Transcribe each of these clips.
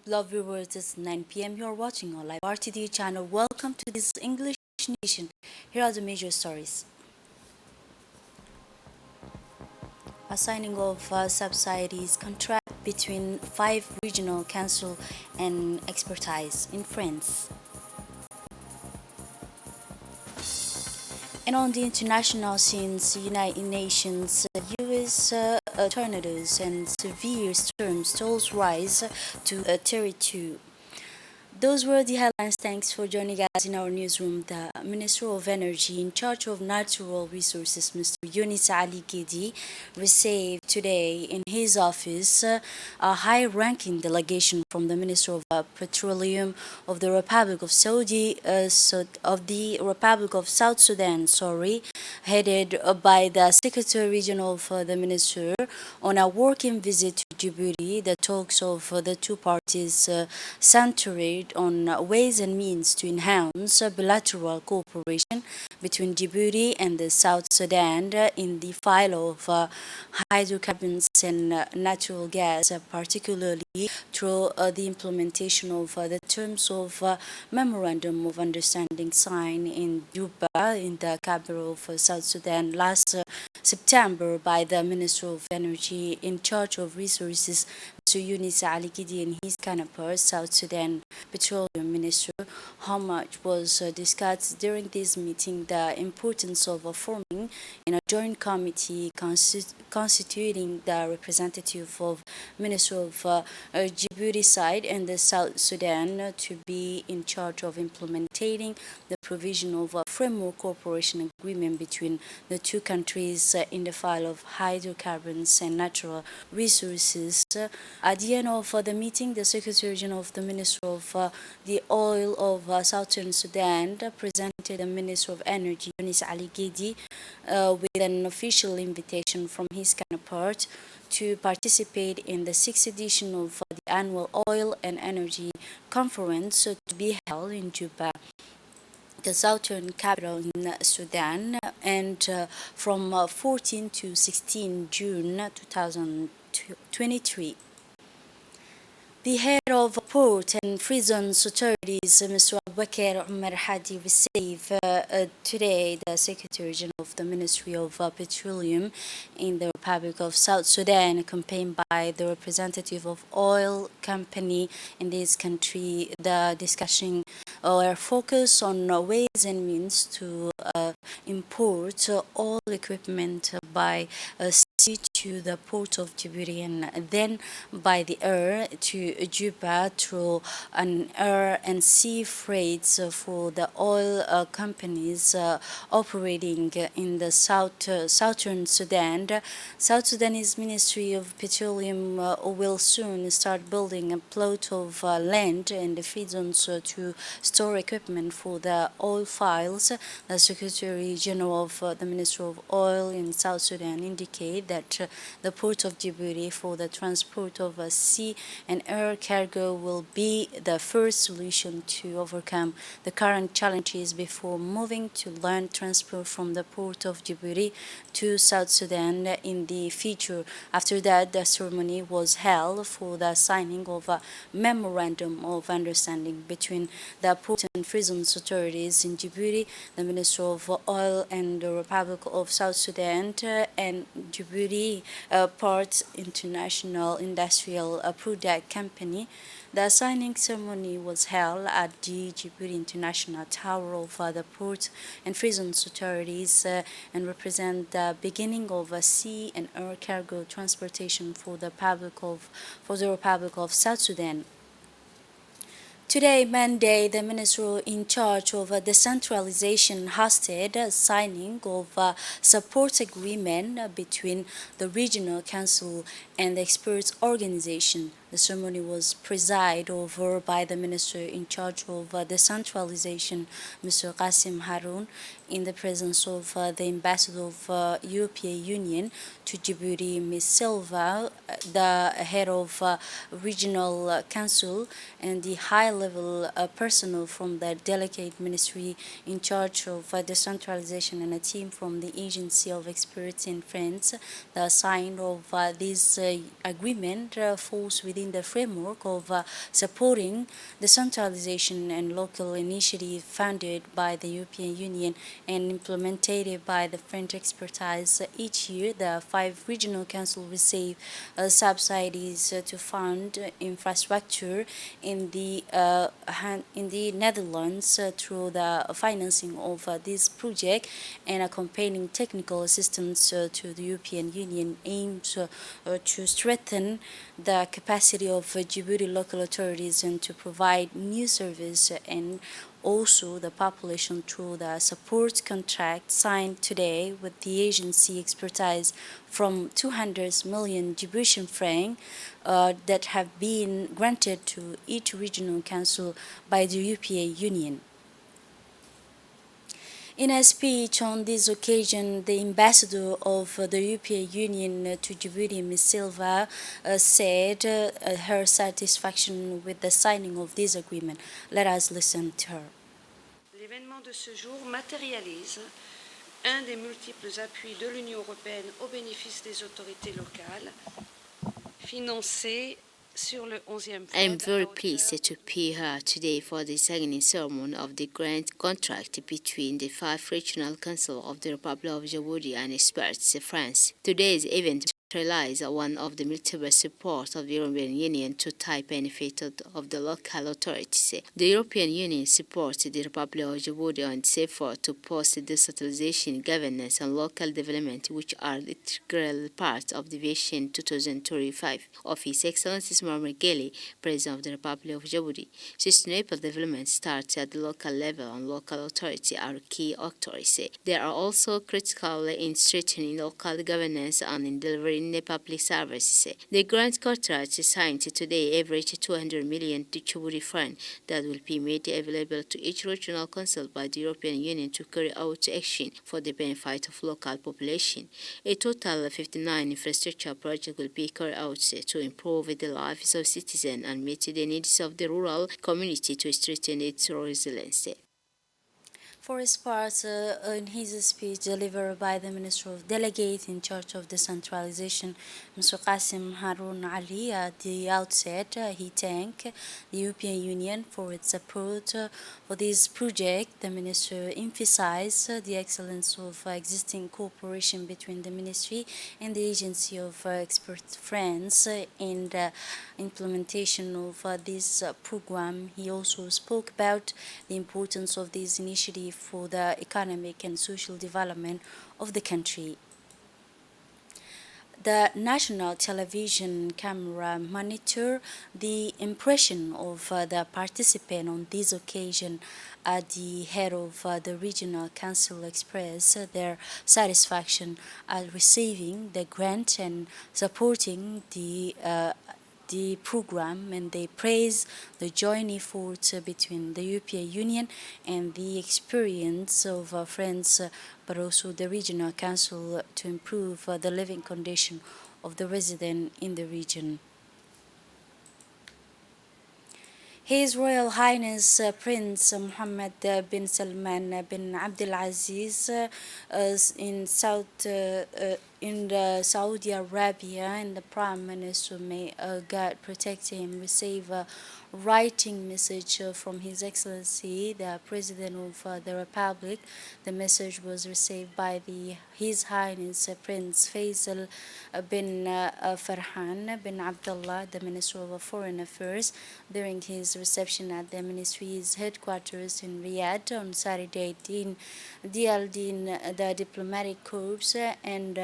Love viewers, it's 9 p.m. You are watching our live RTD channel. Welcome to this English Nation. Here are the major stories. A signing of subsidies contract between five regional council and expertise in France. And on the international scenes, United Nations, U.S. Tornadoes and severe storms tolls rise to 32. Those were the headlines. Thanks for joining us in our newsroom. The Minister of Energy in charge of natural resources, Mr. Yunis Ali Gedi, received today in his office a high-ranking delegation from the Minister of Petroleum of the Republic of South Sudan, headed by the Secretary General of the Minister on a working visit to Djibouti. The talks of the two parties centered on ways and means to enhance bilateral cooperation between Djibouti and the South Sudan in the file of hydrocarbons and natural gas, particularly through the implementation of the terms of Memorandum of Understanding signed in Juba, in the capital of South Sudan, last September by the Minister of Energy in charge of resources, Mr. Yunis Ali Gidi, and his counterpart, South Sudan Petroleum Minister. How much was discussed during this meeting? The importance of forming in a joint committee constituting the representative of Minister of Djibouti side and the South Sudan to be in charge of implementing the provision of a framework cooperation agreement between the two countries in the file of hydrocarbons and natural resources. At the end of the meeting, the Secretary General of the Minister of the Oil of Southern Sudan presented the Minister of Energy, Yunis Ali Gedi, with an official invitation from his counterpart to participate in the sixth edition of the annual Oil and Energy Conference to be held in Juba, the southern capital in Sudan, and from 14 to 16 June 2023. The head of Port and Prisons Authorities, Mr. Abubakar Umar Hadi, received today the Secretary General of the Ministry of Petroleum in the Republic of South Sudan, accompanied by the representative of oil company in this country. The discussion were focused on ways and means to import all equipment by sea to the port of Djibouti and then by the air to Juba through an air and sea freights for the oil companies operating in the southern Sudan. The South Sudanese Ministry of Petroleum will soon start building a plot of land in the free zones to store equipment for the oil files. The Secretary General of the Ministry of Oil in South Sudan indicate that the port of Djibouti for the transport of sea and air cargo will be the first solution to overcome the current challenges before moving to land transport from the port of Djibouti to South Sudan in the future. After that, the ceremony was held for the signing of a memorandum of understanding between the port and prisons authorities in Djibouti, the Minister of Oil and the Republic of South Sudan, and Djibouti Ports International Industrial Product Company. The signing ceremony was held at the Djibouti International Tower of the Port and Prisons Authorities and represent the beginning of a sea and air cargo transportation for the Republic of South Sudan. Today, Monday, the minister in charge of decentralization hosted a signing of a support agreement between the regional council and the experts organization. The ceremony was presided over by the minister in charge of decentralization, Mr. Qasim Haroun, in the presence of the ambassador of European Union to Djibouti, Ms. Silva, the head of regional council, and the high-level personnel from the delegate ministry in charge of decentralization and a team from the agency of experts in France. The sign of this agreement falls within within the framework of supporting decentralization and local initiative funded by the European Union and implemented by the French expertise. Each year, the five regional councils receive subsidies to fund infrastructure in the Netherlands through the financing of this project and accompanying technical assistance to the European Union aims to strengthen the capacity of Djibouti local authorities and to provide new service and also the population through the support contract signed today with the agency expertise from 200 million Djiboutian franc that have been granted to each regional council by the European Union. In a speech on this occasion, the ambassador of the European Union to Djibouti, Ms. Silva, said her satisfaction with the signing of this agreement. Let us listen to her. L'événement de ce jour matérialise un des multiples appuis de l'Union européenne au bénéfice des autorités locales, financés sur le 11e I am very pleased to be here today for the signing ceremony of the grant contract between the five regional councils of the Republic of Djibouti and experts France. Today's event relies on one of the multiple support of the European Union to the benefit of the local authorities. The European Union supports the Republic of Djibouti on its effort to foster decentralization, governance, and local development, which are integral parts of the Vision 2035 of His Excellency Muammar Ghali, President of the Republic of Djibouti. Sustainable development starts at the local level, and local authorities are key actors. They are also critical in strengthening local governance and in delivering the public services. The grant contract signed today average 200 million Djibouti franc that will be made available to each regional council by the European Union to carry out action for the benefit of local population. A total of 59 infrastructure projects will be carried out to improve the lives of citizens and meet the needs of the rural community to strengthen its resilience. For his part, in his speech delivered by the Minister of Delegate in charge of decentralization, Mr. Qasim Haroun Ali, at the outset, he thanked the European Union for its support for this project. The Minister emphasized the excellence of existing cooperation between the Ministry and the Agency of Expert France in the implementation of this program. He also spoke about the importance of this initiative for the economic and social development of the country. The national television camera monitor the impression of the participant on this occasion. The head of the regional council expressed their satisfaction at receiving the grant and supporting the program, and they praise the joint efforts between the European Union and the experience of France, but also the regional council to improve the living condition of the resident in the region. His Royal Highness Prince Mohammed bin Salman bin Abdulaziz in Saudi Arabia, and the Prime Minister, may God protect him, receive a writing message from His Excellency the President of the Republic. The message was received by His Highness Prince Faisal bin Farhan bin Abdullah, the Minister of Foreign Affairs, during his reception at the ministry's headquarters in Riyadh on Saturday. The Diplomatic Corps and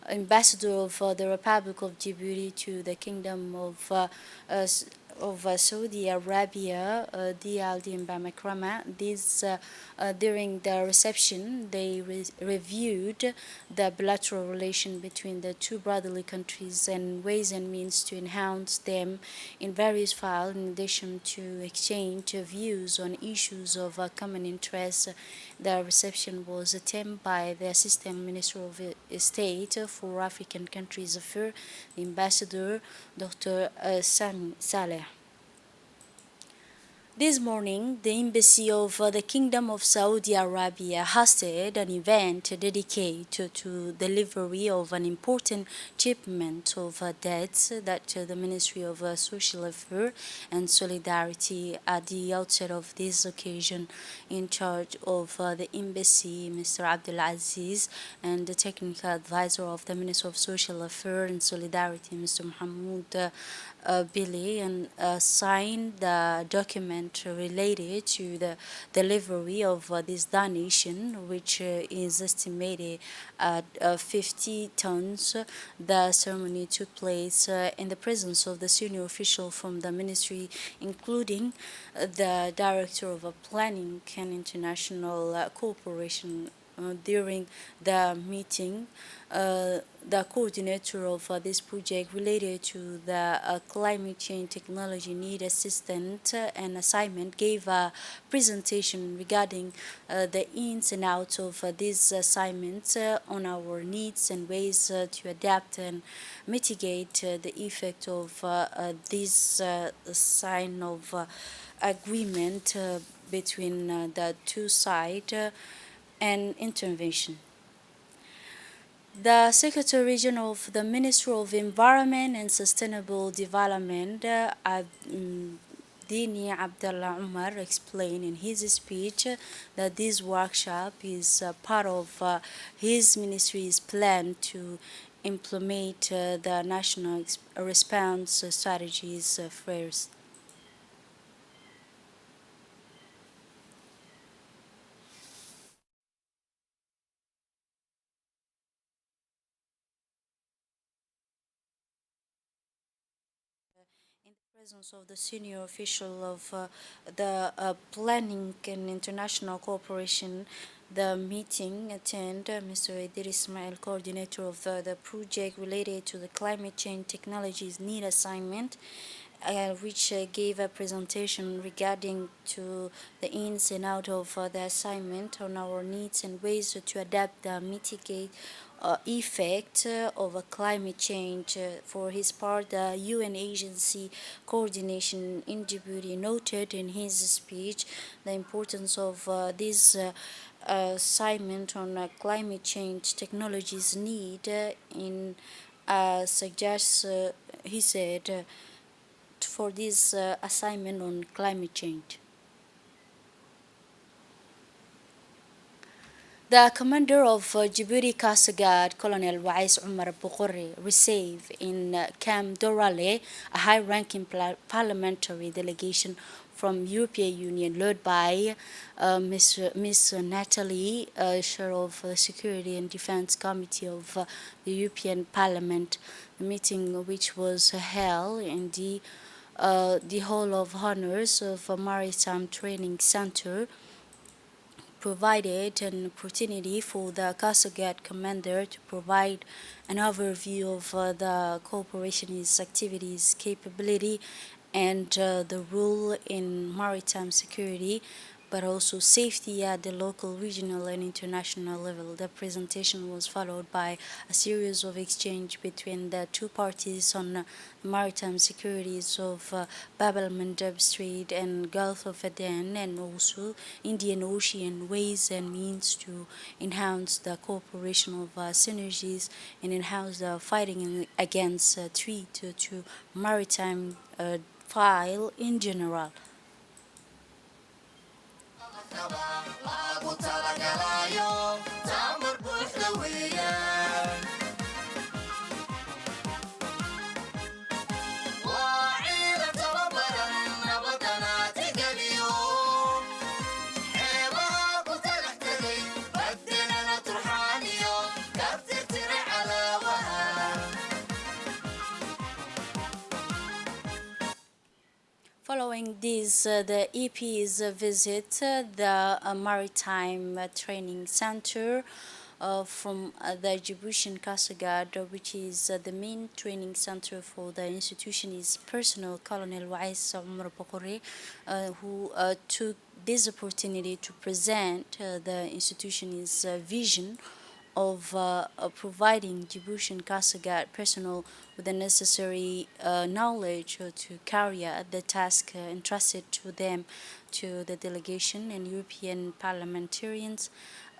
Ambassador of the Republic of Djibouti to the Kingdom of Saudi Arabia, Dialdin Bamakrama. During the reception, they reviewed the bilateral relation between the two brotherly countries and ways and means to enhance them in various files, in addition to exchange views on issues of common interest. The reception was attended by the Assistant Minister of State for African Countries Affairs, the Ambassador Dr. Sami Saleh. This morning, the embassy of the Kingdom of Saudi Arabia hosted an event dedicated to delivery of an important shipment of debts that the Ministry of Social Affairs and Solidarity at the outset of this occasion in charge of the embassy, Mr. Abdul Aziz, and the technical advisor of the Ministry of Social Affairs and Solidarity, Mr. Mahmoud Billy, and signed the document related to the delivery of this donation, which is estimated at 50 tons. The ceremony took place in the presence of the senior official from the ministry, including the director of planning and international cooperation. During the meeting, the coordinator of this project related to the climate change technology need assistant and assignment gave a presentation regarding the ins and outs of these assignments on our needs and ways to adapt and mitigate the effect of this sign of agreement between the two sides and intervention. The Secretary General of the Ministry of Environment and Sustainable Development, Dini Abdullah Umar, explained in his speech that this workshop is part of his ministry's plan to implement the national response strategies first. In the presence of the senior official of the planning and international cooperation, the meeting attended Mr. Edir Ismail, coordinator of the project related to the climate change technologies need assignment, which gave a presentation regarding to the ins and out of the assignment on our needs and ways to adapt and mitigate effect of a climate change. For his part, the UN agency coordination in Djibouti noted in his speech the importance of this assignment on climate change technologies need in suggests he said for this assignment on climate change. The commander of Djibouti Coast Guard, Colonel Wais Umar Bukhari, received in Camp Dorale a high-ranking parliamentary delegation from European Union led by Miss Natalie, chair of the Security and Defense Committee of the European Parliament. The meeting, which was held in the Hall of Honors of a Maritime Training Center, provided an opportunity for the Coast Guard commander to provide an overview of the cooperation's activities, capability, and the role in maritime security, but also safety at the local, regional, and international level. The presentation was followed by a series of exchange between the two parties on maritime securities of Bab el Mandeb Strait and Gulf of Aden, and also Indian Ocean ways and means to enhance the cooperation of synergies and enhance the fighting against threat to maritime file in general. Following this, the EP's visit the Maritime Training Center from the Djiboutian Coast Guard, which is the main training center for the institution's personnel, Colonel Wais Omar Bokore, who took this opportunity to present the institution's vision of providing Djiboutian Kassagat personnel with the necessary knowledge to carry out the task entrusted to them to the delegation and European parliamentarians.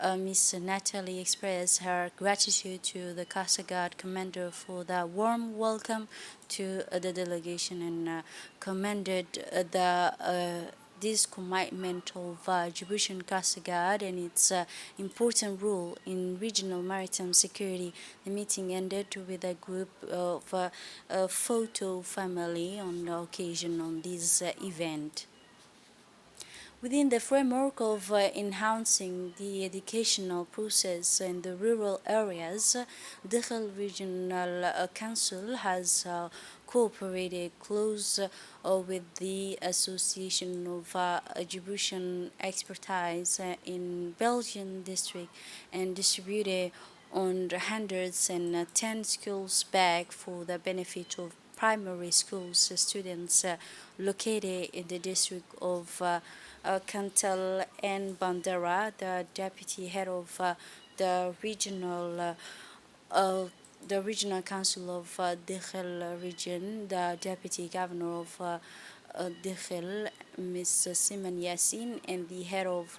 Ms. Natalie expressed her gratitude to the Kassagat commander for the warm welcome to the delegation and commended this commitment of Djiboutian Kassagat and its important role in regional maritime security. The meeting ended with a group of a photo family on the occasion on this event. Within the framework of enhancing the educational process in the rural areas, the Dakhel Regional Council has cooperated close with the Association of Djiboutian Expertise in Belgian district and distributed on the hundreds and 10 schools bag for the benefit of primary schools students located in the district of Kantal and Bandera, the deputy head of uh, the regional council of Dakhel region, the deputy governor of Dakhel, Ms. Siman Yassin, and the head of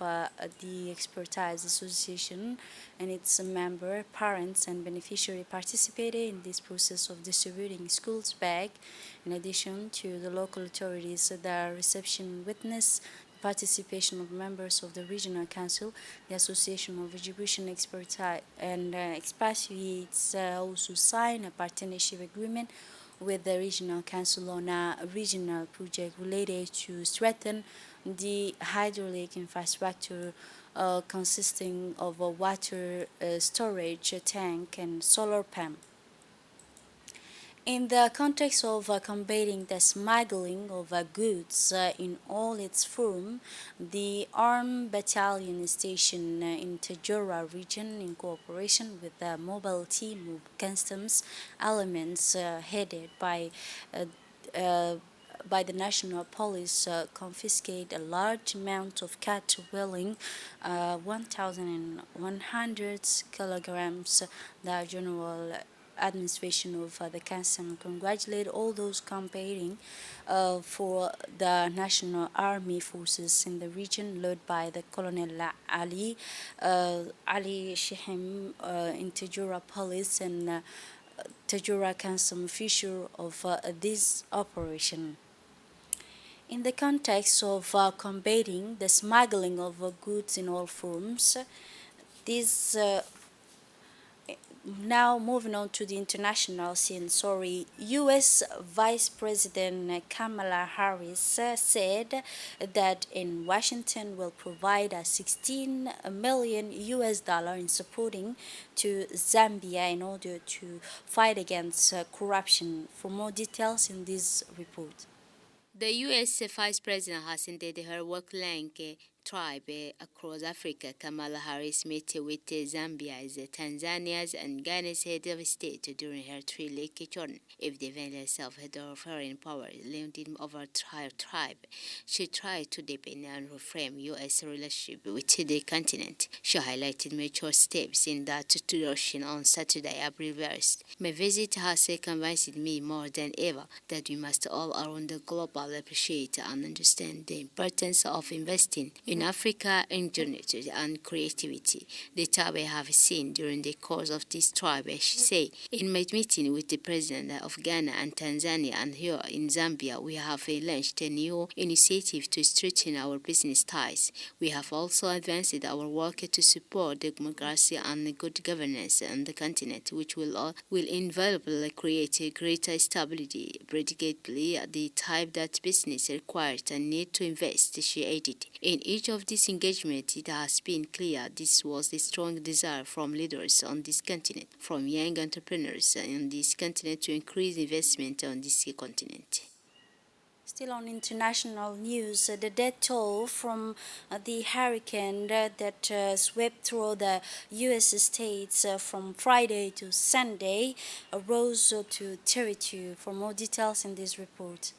the Expertise Association and its member, parents, and beneficiary participated in this process of distributing schools bag. In addition to the local authorities, the reception witnessed participation of members of the Regional Council, the Association of Djiboutian Expertise and Expatriates also signed a partnership agreement with the Regional Council on a regional project related to strengthen the hydraulic infrastructure consisting of a water storage tank and solar pump. In the context of combating the smuggling of goods in all its form, the armed battalion stationed in Tajura region in cooperation with the mobile team of customs elements headed uh, uh, by the national police confiscate a large amount of cat weighing 1,100 kilograms. The general administration of the council congratulate all those campaigning for the national army forces in the region led by the Colonel Ali Shihim in Tajura police and Tajura council official of this operation. In the context of combating the smuggling of goods in all forms, this now moving on to the international scene, U.S. Vice President Kamala Harris said that in Washington will provide a 16 million US dollar in supporting to Zambia in order to fight against corruption. For more details in this report. The U.S. Vice President has ended her work-length tribe across Africa. Kamala Harris met with Zambia's, Tanzania's, and Ghana's head of state during her three-week journey. If the event head of foreign power leaning over her tribe, she tried to deepen and reframe U.S. relationship with the continent. She highlighted mature steps in that direction on Saturday, April 1st. My visit has convinced me more than ever that we must all around the globe appreciate and understand the importance of investing in Africa ingenuity and creativity. The tribe I have seen during the course of this tribe, she said. In my meeting with the president of Ghana and Tanzania and here in Zambia, we have launched a new initiative to strengthen our business ties. We have also advanced our work to support democracy and good governance on the continent, which will invariably create a greater stability, predictably the type that business requires and need to invest, she added. In each of these engagements, it has been clear this was a strong desire from leaders on this continent, from young entrepreneurs on this continent to increase investment on this continent. Still on international news, the death toll from the hurricane that swept through the U.S. states from Friday to Sunday rose to 32. For more details in this report.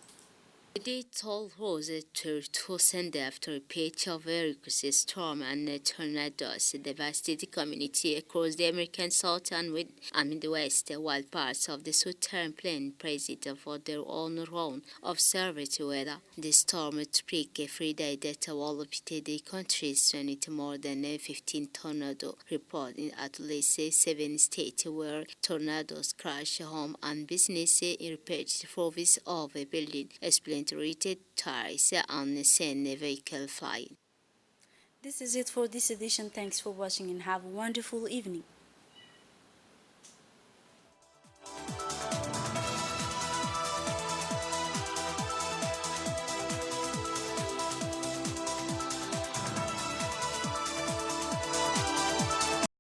The toll rose to send after a patch of hurricane storm and tornadoes devastated community across the American South and Midwest, while parts of the southern plain praised for their own round of severe weather. The storm struck a Friday that walloped the country's with more than 15 tornado report in at least 7 states, where tornadoes crashed home and business, repaired floors of a building, splintered tires, and sent vehicle flying. This is it for this edition. Thanks for watching and have a wonderful evening.